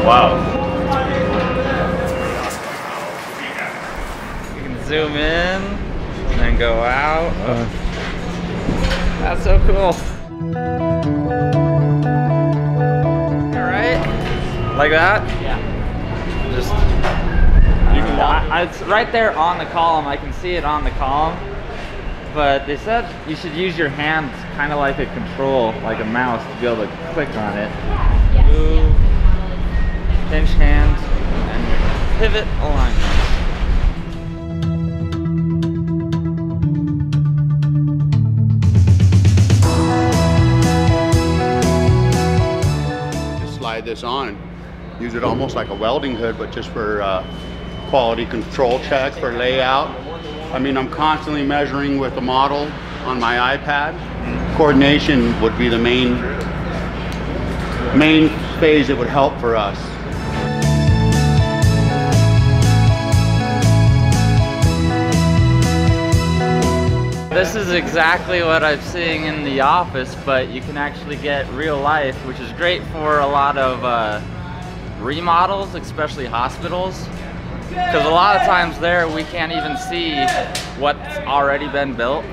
Wow. You can zoom in and then go out. That's so cool. Alright? Like that? Yeah. Just you can it's right there on the column. I can see it on the column. But they said you should use your hand kind of like a control, like a mouse, to be able to click on it. Move, pinch hand, and pivot alignment. Just slide this on and use it almost like a welding hood, but just for quality control check, for layout. I mean, I'm constantly measuring with the model on my iPad. Coordination would be the main phase that would help for us. This is exactly what I'm seeing in the office, but you can actually get real life, which is great for a lot of remodels, especially hospitals. Because a lot of times there we can't even see what's already been built.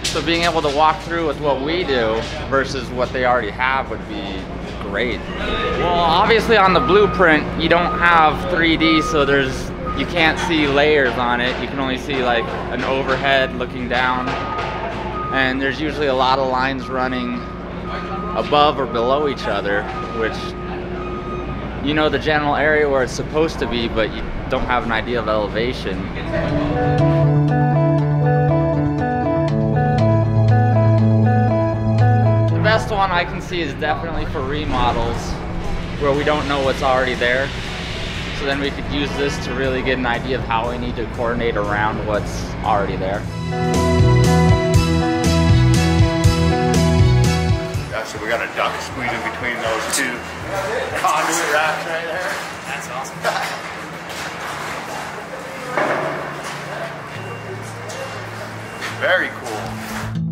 So being able to walk through with what we do versus what they already have would be great. Well, obviously on the blueprint you don't have 3D, so you can't see layers on it. You can only see like an overhead looking down. And there's usually a lot of lines running above or below each other, which you know the general area where it's supposed to be, but you don't have an idea of elevation. The best one I can see is definitely for remodels where we don't know what's already there. So then we could use this to really get an idea of how we need to coordinate around what's already there. So we got a duct squeeze in between those two conduit racks right there. That's awesome. Very cool.